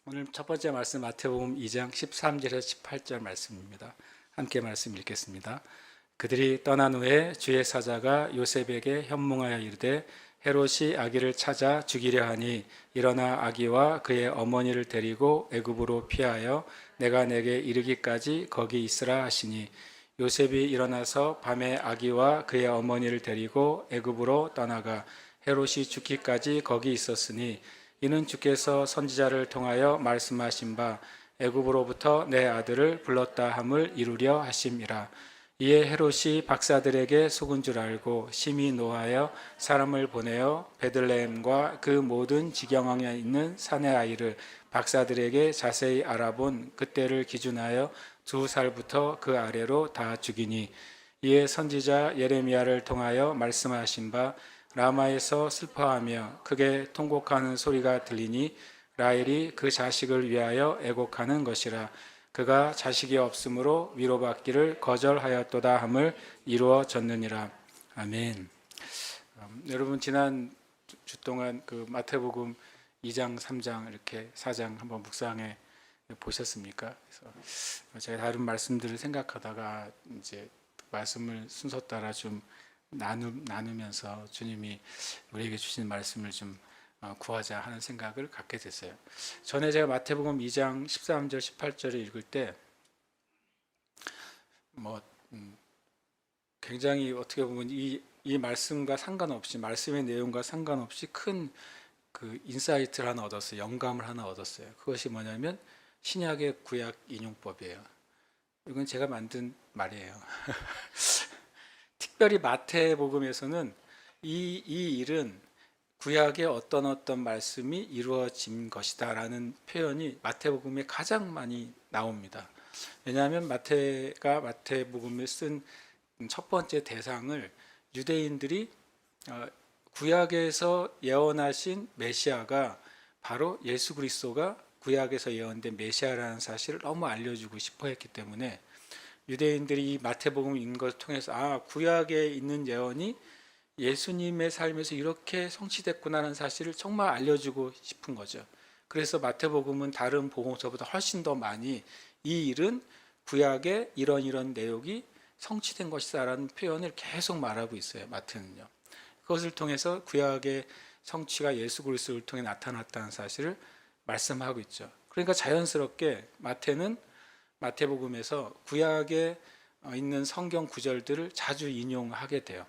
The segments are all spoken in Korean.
오늘 첫 번째 말씀 마태복음 2장 13절에서 18절 말씀입니다. 함께 말씀 읽겠습니다. 그들이 떠난 후에 주의 사자가 요셉에게 현몽하여 이르되 헤롯이 아기를 찾아 죽이려 하니 일어나 아기와 그의 어머니를 데리고 애굽으로 피하여 내가 내게 이르기까지 거기 있으라 하시니 요셉이 일어나서 밤에 아기와 그의 어머니를 데리고 애굽으로 떠나가 헤롯이 죽기까지 거기 있었으니 이는 주께서 선지자를 통하여 말씀하신 바 애굽으로부터 내 아들을 불렀다 함을 이루려 하심이라. 이에 헤롯이 박사들에게 속은 줄 알고 심히 노하여 사람을 보내어 베들레헴과 그 모든 지경항에 있는 산의 아이를 박사들에게 자세히 알아본 그때를 기준하여 2살부터 그 아래로 다 죽이니, 이에 선지자 예레미야를 통하여 말씀하신 바 라마에서 슬퍼하며 크게 통곡하는 소리가 들리니 라헬이 그 자식을 위하여 애곡하는 것이라. 그가 자식이 없으므로 위로받기를 거절하였도다 함을 이루어졌느니라. 아멘. 여러분 지난 주 동안 그 마태복음 2장, 3장 이렇게 4장 한번 묵상해 보셨습니까? 그래서 제가 다른 말씀들을 생각하다가 이제 말씀을 순서 따라 좀 나누면서 주님이 우리에게 주신 말씀을 좀 구하자 하는 생각을 갖게 됐어요. 전에 제가 마태복음 2장 13절 18절을 읽을 때 굉장히 어떻게 보면 이 말씀과 상관없이, 말씀의 내용과 상관없이 큰 그 인사이트를 하나 얻었어요. 영감을 하나 얻었어요. 그것이 뭐냐면 신약의 구약 인용법이에요. 이건 제가 만든 말이에요. 특별히 마태복음에서는 이 일은 구약의 어떤 말씀이 이루어진 것이다 라는 표현이 마태복음에 가장 많이 나옵니다. 왜냐하면 마태가 마태복음을 쓴 첫 번째 대상을 유대인들이 구약에서 예언하신 메시아가 바로 예수 그리스도가 구약에서 예언된 메시아라는 사실을 너무 알려주고 싶어 했기 때문에 유대인들이 이 마태복음을 읽는 것을 통해서 구약에 있는 예언이 예수님의 삶에서 이렇게 성취됐구나라는 사실을 정말 알려주고 싶은 거죠. 그래서 마태복음은 다른 복음서보다 훨씬 더 많이 이 일은 구약의 이런 내용이 성취된 것이다라는 표현을 계속 말하고 있어요. 마태는요. 그것을 통해서 구약의 성취가 예수 그리스도를 통해 나타났다는 사실을 말씀하고 있죠. 그러니까 자연스럽게 마태는 마태복음에서 구약에 있는 성경 구절들을 자주 인용하게 돼요.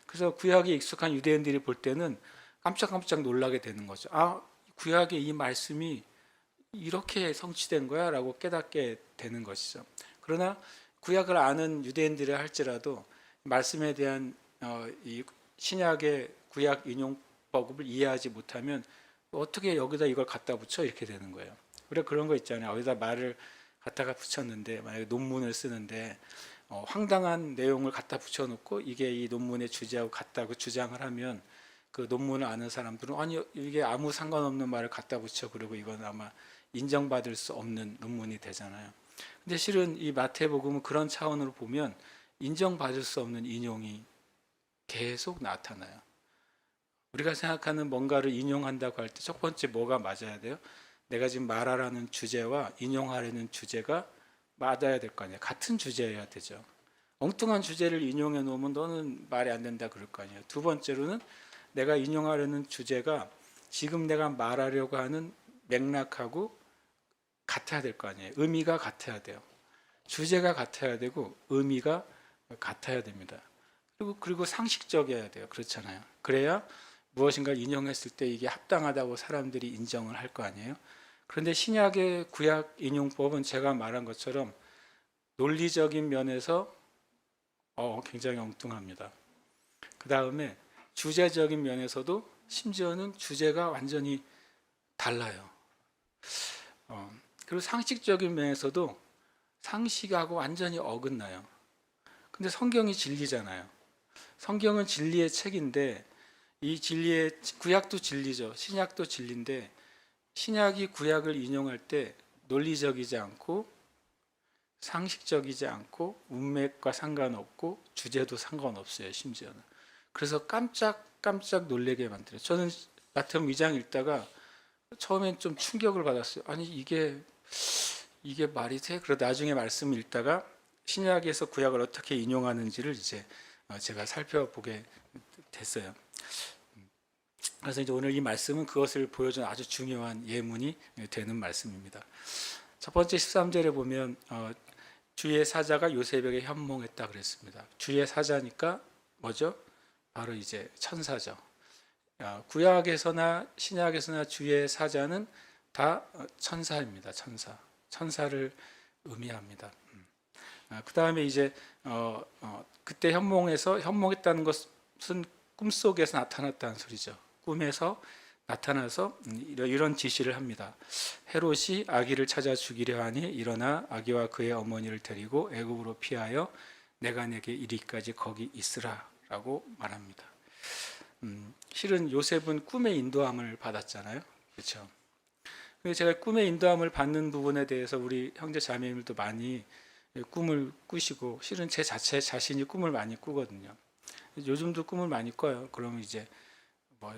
그래서 구약에 익숙한 유대인들이 볼 때는 깜짝깜짝 놀라게 되는 거죠. 구약의 이 말씀이 이렇게 성취된 거야 라고 깨닫게 되는 것이죠. 그러나 구약을 아는 유대인들이 할지라도 말씀에 대한 이 신약의 구약 인용법을 이해하지 못하면 어떻게 여기다 이걸 갖다 붙여 이렇게 되는 거예요. 그래 그런 거 있잖아요. 여기다 말을 갖다가 붙였는데, 만약에 논문을 쓰는데 황당한 내용을 갖다 붙여놓고 이게 이 논문의 주제하고 같다고 주장을 하면 그 논문을 아는 사람들은 아니 이게 아무 상관없는 말을 갖다 붙여, 그리고 이건 아마 인정받을 수 없는 논문이 되잖아요. 근데 실은 이 마태복음은 그런 차원으로 보면 인정받을 수 없는 인용이 계속 나타나요. 우리가 생각하는 뭔가를 인용한다고 할 때 첫 번째 뭐가 맞아야 돼요? 내가 지금 말하라는 주제와 인용하려는 주제가 맞아야 될 거 아니에요. 같은 주제여야 되죠. 엉뚱한 주제를 인용해 놓으면 너는 말이 안 된다 그럴 거 아니에요. 두 번째로는 내가 인용하려는 주제가 지금 내가 말하려고 하는 맥락하고 같아야 될 거 아니에요. 의미가 같아야 돼요. 주제가 같아야 되고 의미가 같아야 됩니다. 그리고 상식적이어야 돼요. 그렇잖아요. 그래야 무엇인가를 인용했을 때 이게 합당하다고 사람들이 인정을 할 거 아니에요. 그런데 신약의 구약 인용법은 제가 말한 것처럼 논리적인 면에서 굉장히 엉뚱합니다. 그 다음에 주제적인 면에서도 심지어는 주제가 완전히 달라요. 그리고 상식적인 면에서도 상식하고 완전히 어긋나요. 근데 성경이 진리잖아요. 성경은 진리의 책인데 이 진리의 구약도 진리죠. 신약도 진리인데 신약이 구약을 인용할 때 논리적이지 않고 상식적이지 않고 문맥과 상관없고 주제도 상관없어요. 심지어는. 그래서 깜짝 놀라게 만들어요. 저는 마태복음 2장 읽다가 처음엔 좀 충격을 받았어요. 아니 이게 말이 돼? 그러다 나중에 말씀을 읽다가 신약에서 구약을 어떻게 인용하는지를 이제 제가 살펴보게 됐어요. 그래서 이제 오늘 이 말씀은 그것을 보여주는 아주 중요한 예문이 되는 말씀입니다. 첫 번째 13절에 보면 주의 사자가 요셉에게 현몽했다 그랬습니다. 주의 사자니까 뭐죠? 바로 이제 천사죠. 구약에서나 신약에서나 주의 사자는 다 천사입니다. 천사를 의미합니다. 그 다음에 이제 그때 현몽했다는 것은 꿈속에서 나타났다는 소리죠. 꿈에서 나타나서 이런 지시를 합니다. 헤롯이 아기를 찾아 죽이려 하니 일어나 아기와 그의 어머니를 데리고 애굽으로 피하여 내가 내게 이리까지 거기 있으라라고 말합니다. 실은 요셉은 꿈의 인도함을 받았잖아요. 그렇죠? 제가 꿈의 인도함을 받는 부분에 대해서 우리 형제 자매님들도 많이 꿈을 꾸시고 실은 제 자신이 꿈을 많이 꾸거든요. 요즘도 꿈을 많이 꿔요. 그러면 이제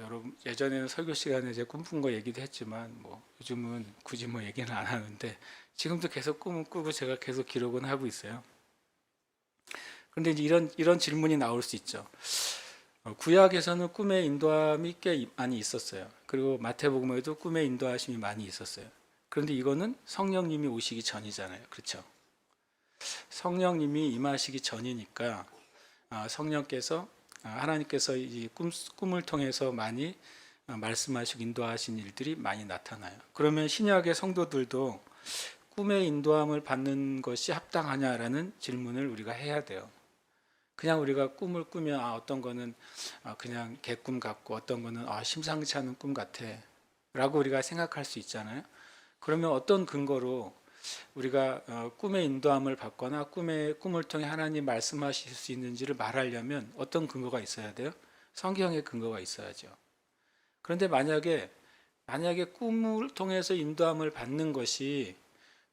여러분 예전에는 설교 시간에 이제 꿈꾼 거 얘기도 했지만 요즘은 굳이 얘기는 안 하는데 지금도 계속 꿈을 꾸고 제가 계속 기록은 하고 있어요. 그런데 이제 이런 질문이 나올 수 있죠. 구약에서는 꿈의 인도함이 꽤 많이 있었어요. 그리고 마태복음에도 꿈의 인도하심이 많이 있었어요. 그런데 이거는 성령님이 오시기 전이잖아요. 그렇죠? 성령님이 임하시기 전이니까 성령께서 하나님께서 이 꿈을 통해서 많이 말씀하시고 인도하신 일들이 많이 나타나요. 그러면 신약의 성도들도 꿈의 인도함을 받는 것이 합당하냐라는 질문을 우리가 해야 돼요. 그냥 우리가 꿈을 꾸면 어떤 거는 그냥 개꿈 같고 어떤 거는 심상치 않은 꿈 같아 라고 우리가 생각할 수 있잖아요. 그러면 어떤 근거로 우리가 꿈의 인도함을 받거나 꿈을 통해 하나님 말씀하실 수 있는지를 말하려면 어떤 근거가 있어야 돼요? 성경의 근거가 있어야죠. 그런데 만약에 꿈을 통해서 인도함을 받는 것이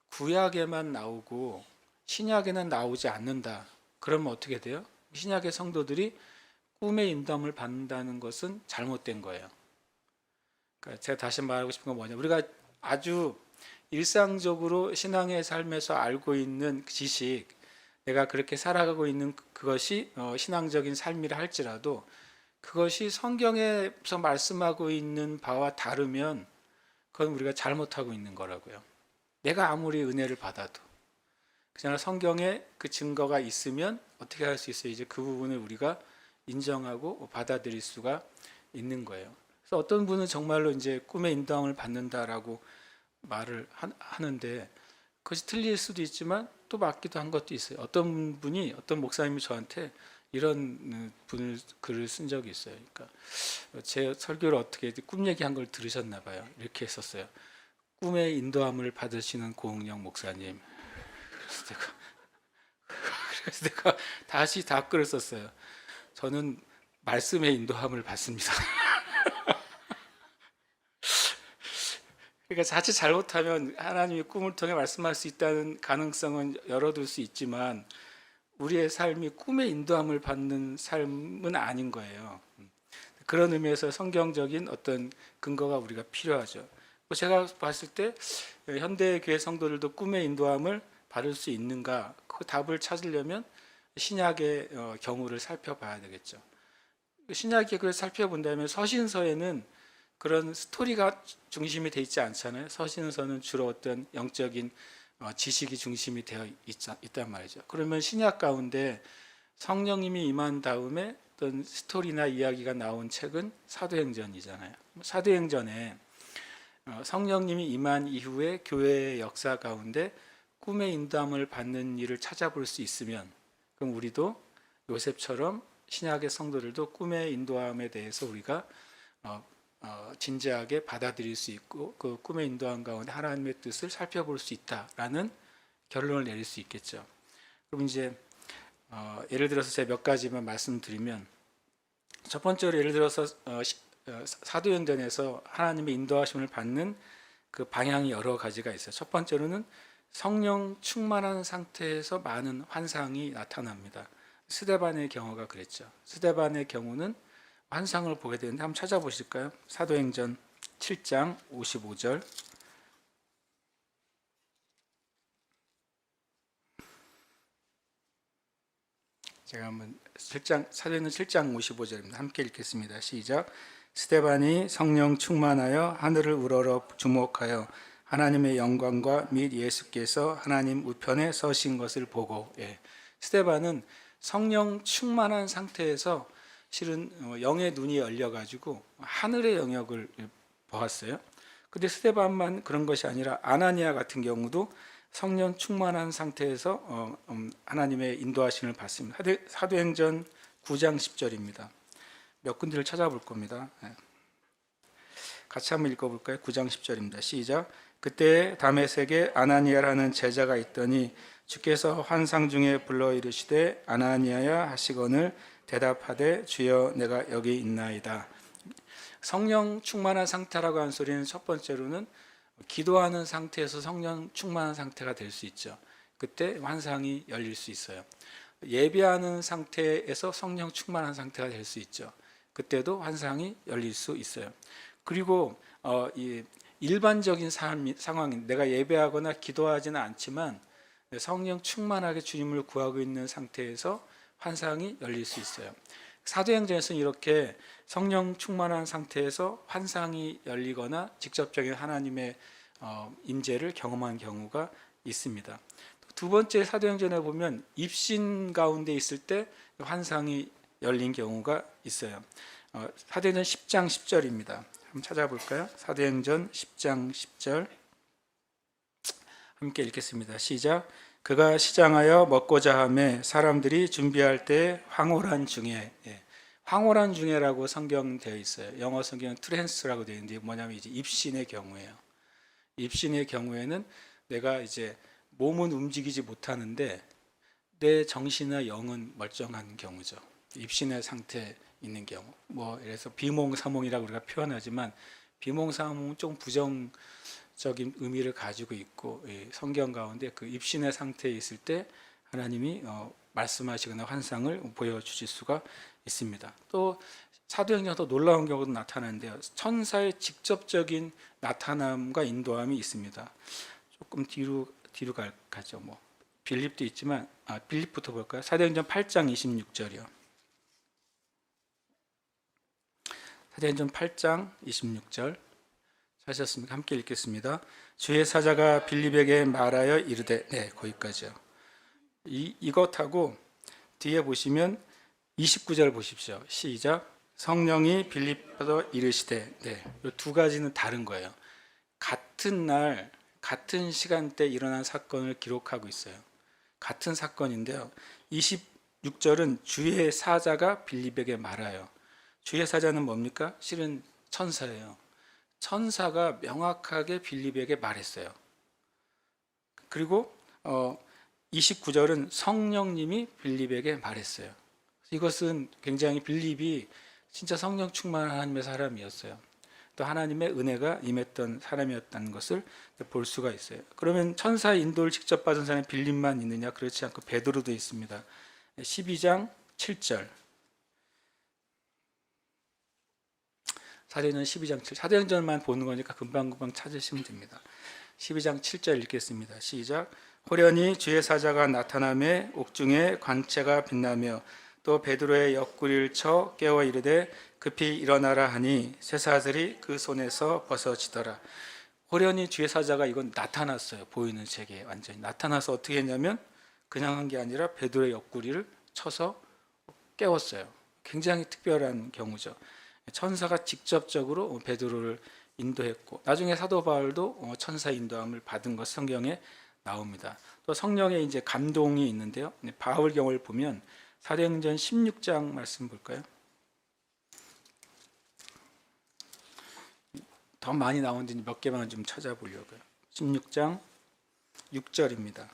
구약에만 나오고 신약에는 나오지 않는다. 그러면 어떻게 돼요? 신약의 성도들이 꿈의 인도함을 받는다는 것은 잘못된 거예요. 그러니까 제가 다시 말하고 싶은 건 뭐냐? 우리가 아주 일상적으로 신앙의 삶에서 알고 있는 지식, 내가 그렇게 살아가고 있는 그것이 신앙적인 삶이라 할지라도 그것이 성경에서 말씀하고 있는 바와 다르면 그건 우리가 잘못하고 있는 거라고요. 내가 아무리 은혜를 받아도 그냥 성경에 그 증거가 있으면 어떻게 할 수 있어요? 이제 그 부분을 우리가 인정하고 받아들일 수가 있는 거예요. 그래서 어떤 분은 정말로 이제 꿈의 인도함을 받는다라고 말을 하는데 그것이 틀릴 수도 있지만 또 맞기도 한 것도 있어요. 어떤 목사님이 저한테 이런 글을 쓴 적이 있어요. 그러니까 제 설교를 어떻게 꿈 얘기한 걸 들으셨나 봐요. 이렇게 했었어요. 꿈의 인도함을 받으시는 고흥영 목사님. 그래서 내가 다시 답글을 썼어요. 저는 말씀의 인도함을 받습니다. 그러니까 자칫 잘못하면 하나님이 꿈을 통해 말씀할 수 있다는 가능성은 열어둘 수 있지만 우리의 삶이 꿈의 인도함을 받는 삶은 아닌 거예요. 그런 의미에서 성경적인 어떤 근거가 우리가 필요하죠. 제가 봤을 때 현대 교회 성도들도 꿈의 인도함을 받을 수 있는가? 그 답을 찾으려면 신약의 경우를 살펴봐야 되겠죠. 신약의 글을 살펴본다면 서신서에는 그런 스토리가 중심이 되어 있지 않잖아요. 서신서는 주로 어떤 영적인 지식이 중심이 되어 있단 말이죠. 그러면 신약 가운데 성령님이 임한 다음에 어떤 스토리나 이야기가 나온 책은 사도행전이잖아요. 사도행전에 성령님이 임한 이후에 교회의 역사 가운데 꿈의 인도함을 받는 일을 찾아볼 수 있으면 그럼 우리도 요셉처럼 신약의 성도들도 꿈의 인도함에 대해서 우리가 진지하게 받아들일 수 있고 그 꿈의 인도함 가운데 하나님의 뜻을 살펴볼 수 있다라는 결론을 내릴 수 있겠죠. 그럼 이제 예를 들어서 제가 몇 가지만 말씀드리면 첫 번째로 예를 들어서 사도행전에서 하나님의 인도하심을 받는 그 방향이 여러 가지가 있어요. 첫 번째로는 성령 충만한 상태에서 많은 환상이 나타납니다. 스데반의 경우가 그랬죠. 스데반의 경우는 환상을 보게 되는데 한번 찾아보실까요? 사도행전 7장 55절. 제가 한번 사도행전 7장 55절입니다. 함께 읽겠습니다. 시작. 스데반이 성령 충만하여 하늘을 우러러 주목하여 하나님의 영광과 및 예수께서 하나님 우편에 서신 것을 보고. 스데반은 성령 충만한 상태에서 실은 영의 눈이 열려가지고 하늘의 영역을 보았어요. 근데 스데반만 그런 것이 아니라 아나니아 같은 경우도 성령 충만한 상태에서 하나님의 인도하심을 받습니다. 사도행전 9장 10절입니다. 몇 군데를 찾아볼 겁니다. 같이 한번 읽어볼까요? 9장 10절입니다. 시작. 그때 다메섹에 아나니아라는 제자가 있더니 주께서 환상 중에 불러 이르시되 아나니아야 하시거늘 대답하되 주여 내가 여기 있나이다. 성령 충만한 상태라고 하는 소리는 첫 번째로는 기도하는 상태에서 성령 충만한 상태가 될 수 있죠. 그때 환상이 열릴 수 있어요. 예배하는 상태에서 성령 충만한 상태가 될 수 있죠. 그때도 환상이 열릴 수 있어요. 그리고 일반적인 상황인 내가 예배하거나 기도하지는 않지만 성령 충만하게 주님을 구하고 있는 상태에서 환상이 열릴 수 있어요. 사도행전에서는 이렇게 성령 충만한 상태에서 환상이 열리거나 직접적인 하나님의 임재를 경험한 경우가 있습니다. 두 번째 사도행전에 보면 입신 가운데 있을 때 환상이 열린 경우가 있어요. 사도행전 10장 10절입니다. 한번 찾아볼까요? 사도행전 10장 10절 함께 읽겠습니다. 시작. 그가 시장하여 먹고자 하매 사람들이 준비할 때 황홀한 중에. 황홀한 중에라고 성경되어 있어요. 영어 성경은 트랜스라고 되어 있는데 뭐냐면 이제 입신의 경우예요. 입신의 경우에는 내가 이제 몸은 움직이지 못하는데 내 정신이나 영은 멀쩡한 경우죠. 입신의 상태에 있는 경우. 그래서 비몽사몽이라고 우리가 표현하지만 비몽사몽은 좀 부정적인 의미를 가지고 있고 성경 가운데 그 입신의 상태에 있을 때 하나님이 말씀하시거나 환상을 보여주실 수가 있습니다. 또 사도행전에서 놀라운 경우도 나타나는데요. 천사의 직접적인 나타남과 인도함이 있습니다. 조금 뒤로 가죠. 빌립도 있지만 빌립부터 볼까요? 사도행전 8장 26절이요. 사도행전 8장 26절 찾으셨습니까? 함께 읽겠습니다. 주의 사자가 빌립에게 말하여 이르되. 거기까지요. 이것하고 뒤에 보시면 29절 보십시오. 시작. 성령이 빌립보다 이르시되. 이 두 가지는 다른 거예요. 같은 날 같은 시간대 일어난 사건을 기록하고 있어요. 같은 사건인데요. 26절은 주의 사자가 빌립에게 말하여. 주의 사자는 뭡니까? 실은 천사예요. 천사가 명확하게 빌립에게 말했어요. 그리고 29절은 성령님이 빌립에게 말했어요. 이것은 굉장히 빌립이 진짜 성령 충만한 하나님의 사람이었어요. 또 하나님의 은혜가 임했던 사람이었다는 것을 볼 수가 있어요. 그러면 천사의 인도를 직접 받은 사람이 빌립만 있느냐? 그렇지 않고 베드로도 있습니다. 12장 7절. 사도행전 12장 7절. 사도행전만 보는 거니까 금방금방 찾으시면 됩니다. 12장 7절 읽겠습니다. 시작. 호련히 주의 사자가 나타나매 옥중에 관체가 빛나며 또 베드로의 옆구리를 쳐 깨워 이르되 급히 일어나라 하니 쇠사슬이 그 손에서 벗어지더라. 호련히 주의 사자가 이건 나타났어요. 보이는 세계에 완전히 나타나서 어떻게 했냐면 그냥 한 게 아니라 베드로의 옆구리를 쳐서 깨웠어요. 굉장히 특별한 경우죠. 천사가 직접적으로 베드로를 인도했고 나중에 사도 바울도 천사 인도함을 받은 것 성경에 나옵니다. 또 성령의 이제 감동이 있는데요. 바울 경우를 보면 사도행전 16장 말씀 볼까요? 더 많이 나오는데 몇 개만 좀 찾아보려고요. 16장 6절입니다.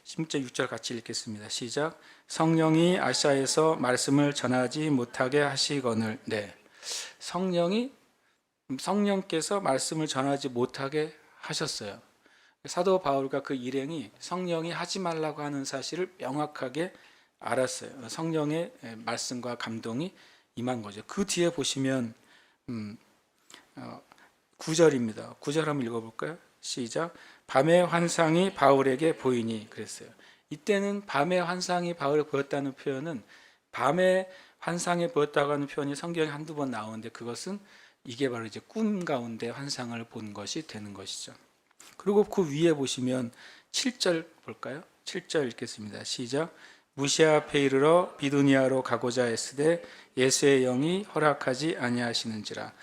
16절 6절 같이 읽겠습니다. 시작. 성령이 아시아에서 말씀을 전하지 못하게 하시거늘. 성령께서 말씀을 전하지 못하게 하셨어요. 사도 바울과 그 일행이 성령이 하지 말라고 하는 사실을 명확하게 알았어요. 성령의 말씀과 감동이 임한 거죠. 그 뒤에 보시면 9절입니다. 9절 한번 읽어볼까요? 시작. 밤의 환상이 바울에게 보이니 그랬어요. 이때는 밤의 환상이 바울에 보였다는 표현은 밤의 환상에 보였다고 하는 표현이 성경에 한두 번 나오는데 그것은 이게 바로 이제 꿈 가운데 환상을 본 것이 되는 것이죠. 그리고 그 위에 보시면 7절 볼까요? 7절 읽겠습니다. 시작. 무시아 앞에 이르러 비두니아로 가고자 했으되 예수의 영이 허락하지 아니하시는지라.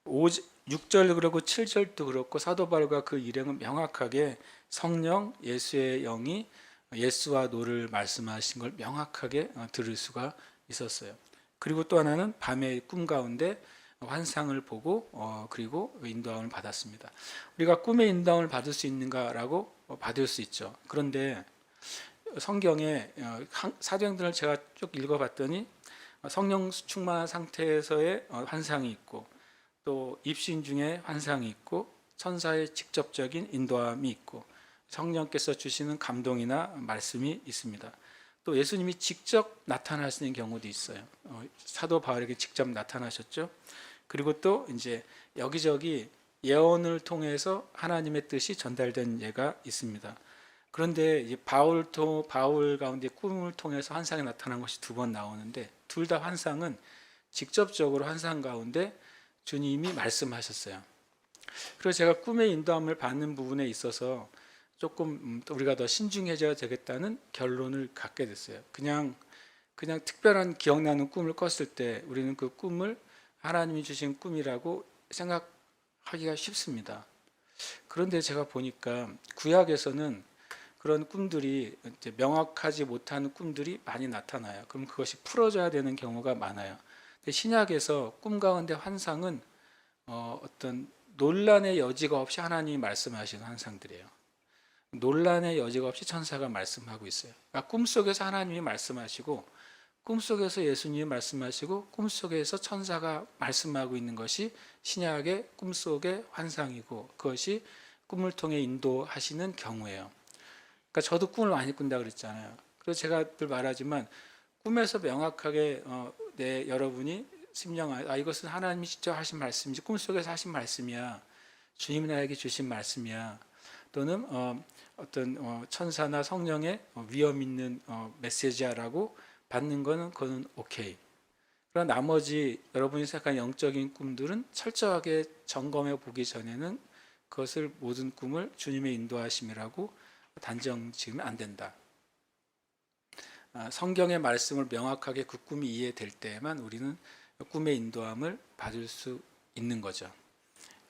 6절 그렇고 7절도 그렇고 사도 바울과 그 일행은 명확하게 성령 예수의 영이 예수와 노를 말씀하신 걸 명확하게 들을 수가 있었어요. 그리고 또 하나는 밤의 꿈 가운데 환상을 보고 그리고 인도함을 받았습니다. 우리가 꿈의 인도함을 받을 수 있는가라고 받을 수 있죠. 그런데 성경에 사도행전을 제가 쭉 읽어봤더니 성령 충만한 상태에서의 환상이 있고 또 입신 중에 환상이 있고 천사의 직접적인 인도함이 있고 성령께서 주시는 감동이나 말씀이 있습니다. 또 예수님이 직접 나타나시는 경우도 있어요. 사도 바울에게 직접 나타나셨죠. 그리고 또 이제 여기저기 예언을 통해서 하나님의 뜻이 전달된 예가 있습니다. 그런데 이제 바울 가운데 꿈을 통해서 환상이 나타난 것이 두 번 나오는데 둘 다 환상은 직접적으로 환상 가운데 주님이 말씀하셨어요. 그래서 제가 꿈의 인도함을 받는 부분에 있어서 조금 우리가 더 신중해져야 되겠다는 결론을 갖게 됐어요. 그냥 특별한 기억나는 꿈을 꿨을 때 우리는 그 꿈을 하나님이 주신 꿈이라고 생각하기가 쉽습니다. 그런데 제가 보니까 구약에서는 그런 꿈들이 이제 명확하지 못한 꿈들이 많이 나타나요. 그럼 그것이 풀어져야 되는 경우가 많아요. 근데 신약에서 꿈 가운데 환상은 어떤 논란의 여지가 없이 하나님이 말씀하시는 환상들이에요. 논란의 여지가 없이 천사가 말씀하고 있어요. 그러니까 꿈속에서 하나님이 말씀하시고 꿈속에서 예수님이 말씀하시고 꿈속에서 천사가 말씀하고 있는 것이 신약의 꿈속의 환상이고 그것이 꿈을 통해 인도하시는 경우예요. 그러니까 저도 꿈을 많이 꾼다 그랬잖아요. 그래서 제가 늘 말하지만 꿈에서 명확하게 여러분이 심령하여 이것은 하나님이 직접 하신 말씀이지 꿈속에서 하신 말씀이야. 주님이 나에게 주신 말씀이야. 또는 어떤 천사나 성령의 위험 있는 메시지야라고 받는 거는 그거는 오케이. 그러나 나머지 여러분이 생각한 영적인 꿈들은 철저하게 점검해 보기 전에는 그것을 모든 꿈을 주님의 인도하심이라고 단정 지으면 안 된다. 성경의 말씀을 명확하게 그 꿈이 이해될 때에만 우리는 꿈의 인도함을 받을 수 있는 거죠.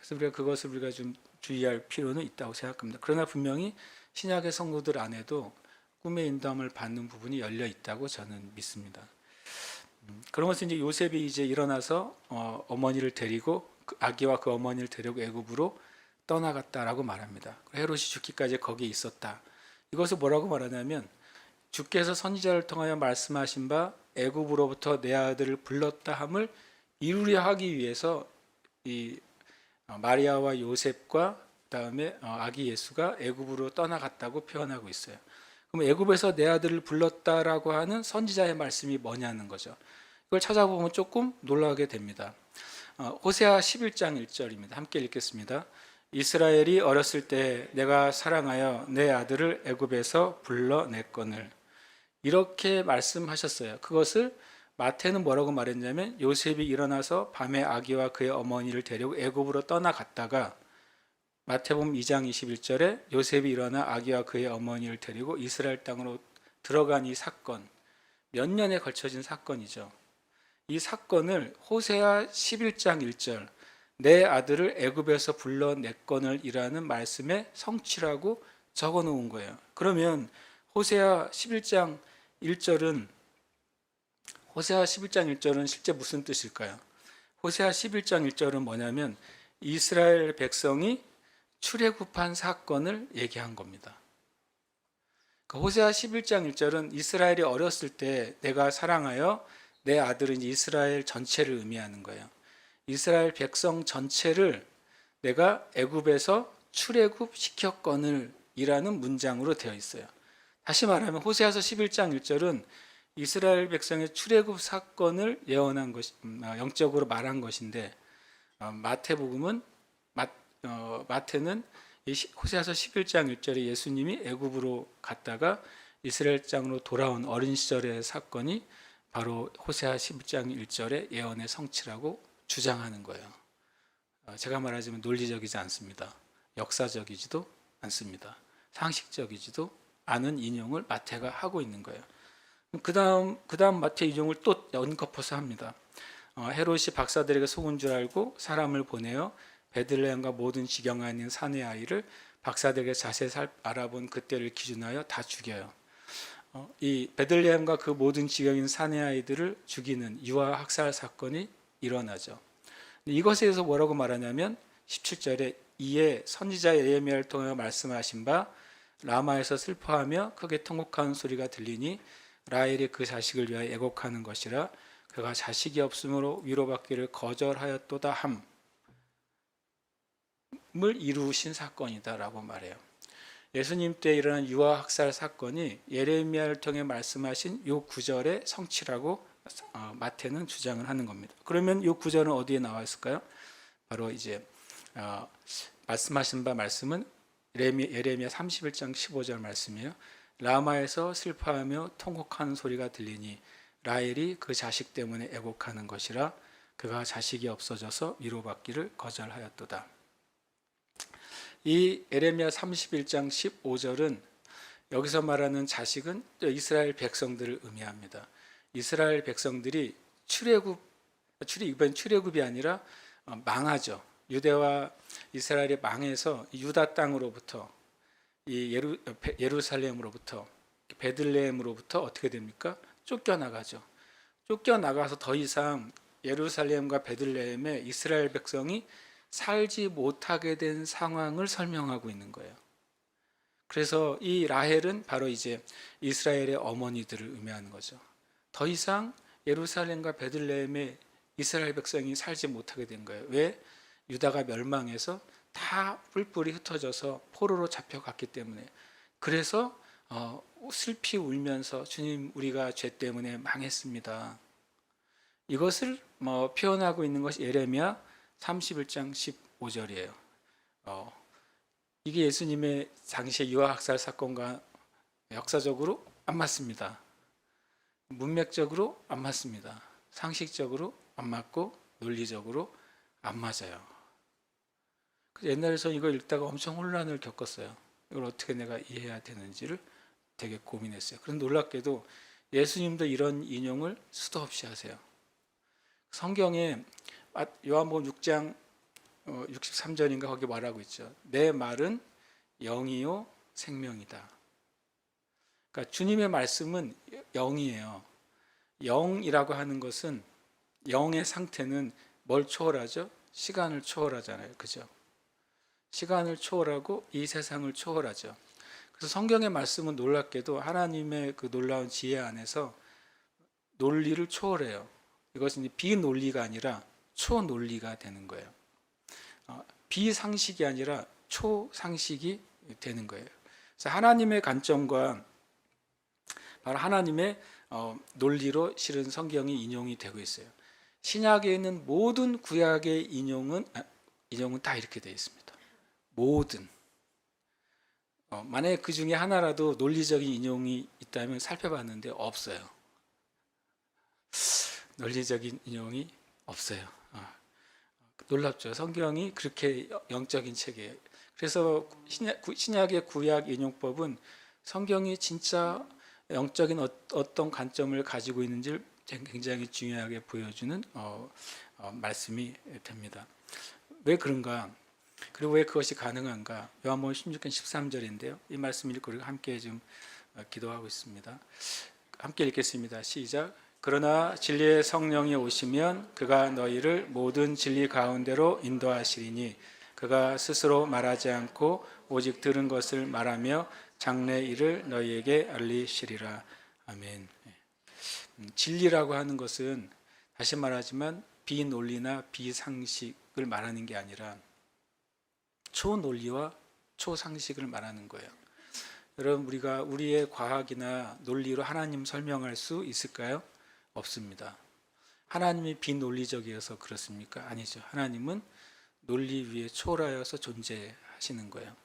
그래서 그것을 우리가 좀 주의할 필요는 있다고 생각합니다. 그러나 분명히 신약의 성도들 안에도 꿈의 인도함을 받는 부분이 열려 있다고 저는 믿습니다. 그러면서 이제 요셉이 이제 일어나서 어머니를 데리고 아기와 그 어머니를 데리고 애굽으로 떠나갔다라고 말합니다. 헤롯이 죽기까지 거기에 있었다. 이것을 뭐라고 말하냐면 주께서 선지자를 통하여 말씀하신 바 애굽으로부터 내 아들을 불렀다 함을 이루려 하기 위해서 이 마리아와 요셉과 그다음에 아기 예수가 애굽으로 떠나갔다고 표현하고 있어요. 그럼 애굽에서 내 아들을 불렀다라고 하는 선지자의 말씀이 뭐냐는 거죠. 이걸 찾아보면 조금 놀라게 됩니다. 호세아 11장 1절입니다. 함께 읽겠습니다. 이스라엘이 어렸을 때 내가 사랑하여 내 아들을 애굽에서 불러냈거늘. 이렇게 말씀하셨어요. 그것을 마태는 뭐라고 말했냐면 요셉이 일어나서 밤에 아기와 그의 어머니를 데리고 애굽으로 떠나갔다가 마태복음 2장 21절에 요셉이 일어나 아기와 그의 어머니를 데리고 이스라엘 땅으로 들어간 이 사건, 몇 년에 걸쳐진 사건이죠. 이 사건을 호세아 11장 1절 내 아들을 애굽에서 불러냈거늘 이라는 말씀의 성취라고 적어 놓은 거예요. 그러면 호세아 11장 1절은 실제 무슨 뜻일까요? 호세아 11장 1절은 뭐냐면 이스라엘 백성이 출애굽한 사건을 얘기한 겁니다. 호세아 11장 1절은 이스라엘이 어렸을 때 내가 사랑하여 내 아들은 이스라엘 전체를 의미하는 거예요. 이스라엘 백성 전체를 내가 애굽에서 출애굽 시켰거늘 이라는 문장으로 되어 있어요. 다시 말하면 호세아서 11장 1절은 이스라엘 백성의 출애굽 사건을 예언한 것, 영적으로 말한 것인데 마태복음은 마태는 호세아서 11장 1절에 예수님이 애굽으로 갔다가 이스라엘 땅으로 돌아온 어린 시절의 사건이 바로 호세아 11장 1절의 예언의 성취라고 주장하는 거예요. 제가 말하자면 논리적이지 않습니다. 역사적이지도 않습니다. 상식적이지도 않은 인용을 마태가 하고 있는 거예요. 그 다음 마태 인용을 또 연거푸서 합니다. 헤롯이 박사들에게 속은 줄 알고 사람을 보내어 베들레헴과 모든 지경에 있는 산의 아이를 박사들에게 자세히 알아본 그때를 기준하여 다 죽여요. 이 베들레헴과 그 모든 지경에 있는 산의 아이들을 죽이는 유아 학살 사건이 일어나죠. 이것에 대해서 뭐라고 말하냐면 17절에 이에 선지자 예레미야를 통해 말씀하신 바 라마에서 슬퍼하며 크게 통곡하는 소리가 들리니 라헬이 그 자식을 위하여 애곡하는 것이라 그가 자식이 없으므로 위로받기를 거절하였도다 함을 이루신 사건이다라고 말해요. 예수님 때 일어난 유아 학살 사건이 예레미야를 통해 말씀하신 이 구절의 성취라고 마태는 주장을 하는 겁니다. 그러면 이 구절은 어디에 나와 있을까요? 바로 이제 말씀하신 바 말씀은 예레미야 31장 15절 말씀이에요. 라마에서 슬퍼하며 통곡하는 소리가 들리니 라헬이 그 자식 때문에 애곡하는 것이라 그가 자식이 없어져서 위로받기를 거절하였도다. 이 예레미야 31장 15절은 여기서 말하는 자식은 이스라엘 백성들을 의미합니다. 이스라엘 백성들이 이번 출애굽이 아니라 망하죠. 유대와 이스라엘이 망해서 유다 땅으로부터 예루살렘으로부터 베들레헴으로부터 어떻게 됩니까? 쫓겨나가죠. 쫓겨나가서 더 이상 예루살렘과 베들레헴에 이스라엘 백성이 살지 못하게 된 상황을 설명하고 있는 거예요. 그래서 이 라헬은 바로 이제 이스라엘의 어머니들을 의미하는 거죠. 더 이상 예루살렘과 베들레헴에 이스라엘 백성이 살지 못하게 된 거예요. 왜? 유다가 멸망해서 다 뿔뿔이 흩어져서 포로로 잡혀갔기 때문에. 그래서 슬피 울면서 주님 우리가 죄 때문에 망했습니다. 이것을 표현하고 있는 것이 예레미야 31장 15절이에요. 이게 예수님의 당시의 유아학살 사건과 역사적으로 안 맞습니다. 문맥적으로 안 맞습니다. 상식적으로 안 맞고 논리적으로 안 맞아요. 옛날에서 이거 읽다가 엄청 혼란을 겪었어요. 이걸 어떻게 내가 이해해야 되는지를 되게 고민했어요. 그런데 놀랍게도 예수님도 이런 인용을 수도 없이 하세요. 성경에 요한복음 6장 63절인가 거기 말하고 있죠. 내 말은 영이요 생명이다. 그러니까 주님의 말씀은 영이에요. 영이라고 하는 것은 영의 상태는 뭘 초월하죠? 시간을 초월하잖아요. 그죠? 시간을 초월하고 이 세상을 초월하죠. 그래서 성경의 말씀은 놀랍게도 하나님의 그 놀라운 지혜 안에서 논리를 초월해요. 이것은 비논리가 아니라 초논리가 되는 거예요. 비상식이 아니라 초상식이 되는 거예요. 그래서 하나님의 관점과 바로 하나님의 논리로 실은 성경이 인용이 되고 있어요. 신약에 있는 모든 구약의 인용은 다 이렇게 되어 있습니다. 모든. 만약에 그 중에 하나라도 논리적인 인용이 있다면 살펴봤는데 없어요. 논리적인 인용이 없어요. 놀랍죠. 성경이 그렇게 영적인 책이에요. 그래서 신약의 구약 인용법은 성경이 진짜 영적인 어떤 관점을 가지고 있는지를 굉장히 중요하게 보여주는 말씀이 됩니다. 왜 그런가? 그리고 왜 그것이 가능한가? 요한복음 16장 13절인데요. 이 말씀 읽고 우리가 함께 좀 기도하고 있습니다. 함께 읽겠습니다. 시작. 그러나 진리의 성령이 오시면 그가 너희를 모든 진리 가운데로 인도하시리니 그가 스스로 말하지 않고 오직 들은 것을 말하며 장래 일을 너희에게 알리시리라. 아멘. 진리라고 하는 것은 다시 말하지만 비논리나 비상식을 말하는 게 아니라 초논리와 초상식을 말하는 거예요. 여러분, 우리가 우리의 과학이나 논리로 하나님 설명할 수 있을까요? 없습니다. 하나님이 비논리적이어서 그렇습니까? 아니죠. 하나님은 논리 위에 초월하여서 존재하시는 거예요.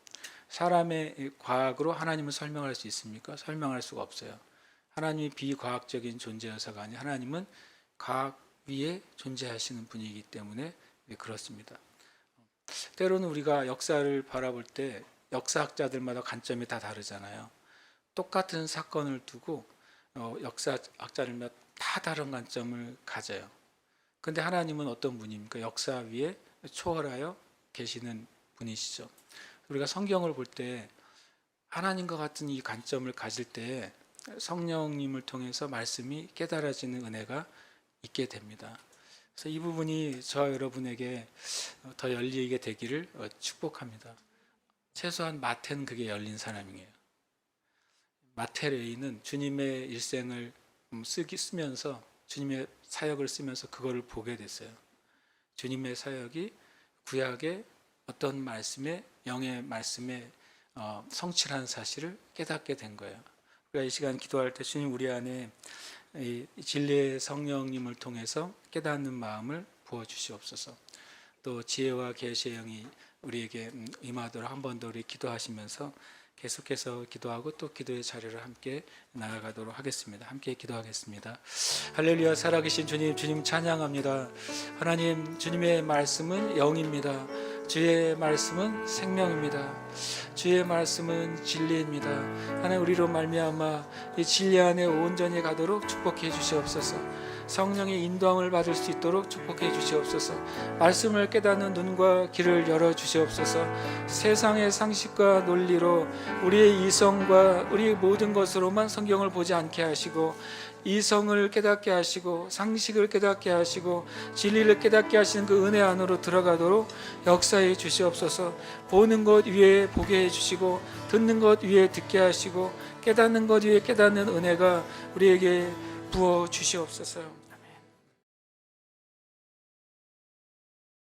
사람의 과학으로 하나님을 설명할 수 있습니까? 설명할 수가 없어요. 하나님이 비과학적인 존재여서가 아니라 하나님은 과학 위에 존재하시는 분이기 때문에 그렇습니다. 때로는 우리가 역사를 바라볼 때 역사학자들마다 관점이 다 다르잖아요. 똑같은 사건을 두고 역사학자들마다 다 다른 관점을 가져요. 근데 하나님은 어떤 분입니까? 역사 위에 초월하여 계시는 분이시죠. 우리가 성경을 볼 때 하나님과 같은 이 관점을 가질 때 성령님을 통해서 말씀이 깨달아지는 은혜가 있게 됩니다. 그래서 이 부분이 저와 여러분에게 더 열리게 되기를 축복합니다. 최소한 마태는 그게 열린 사람이에요. 마태 레이는 주님의 일생을 쓰면서 주님의 사역을 쓰면서 그거를 보게 됐어요. 주님의 사역이 구약의 어떤 말씀에 영의 말씀에 성취라는 사실을 깨닫게 된 거예요. 우리가 이 시간 기도할 때 주님 우리 안에 이 진리의 성령님을 통해서 깨닫는 마음을 부어주시옵소서. 또 지혜와 계시의 영이 우리에게 임하도록 한 번 더 우리 기도하시면서 계속해서 기도하고 또 기도의 자리를 함께 나아가도록 하겠습니다. 함께 기도하겠습니다. 할렐루야. 살아계신 주님, 주님 찬양합니다. 하나님, 주님의 말씀은 영입니다. 주의 말씀은 생명입니다. 주의 말씀은 진리입니다. 하나님, 우리로 말미암아 이 진리 안에 온전히 가도록 축복해 주시옵소서. 성령의 인도함을 받을 수 있도록 축복해 주시옵소서. 말씀을 깨닫는 눈과 귀를 열어 주시옵소서. 세상의 상식과 논리로 우리의 이성과 우리 모든 것으로만 성경을 보지 않게 하시고 이성을 깨닫게 하시고 상식을 깨닫게 하시고 진리를 깨닫게 하시는 그 은혜 안으로 들어가도록 역사해 주시옵소서. 보는 것 위에 보게 해주시고 듣는 것 위에 듣게 하시고 깨닫는 것 위에 깨닫는 은혜가 우리에게 부어 주시옵소서.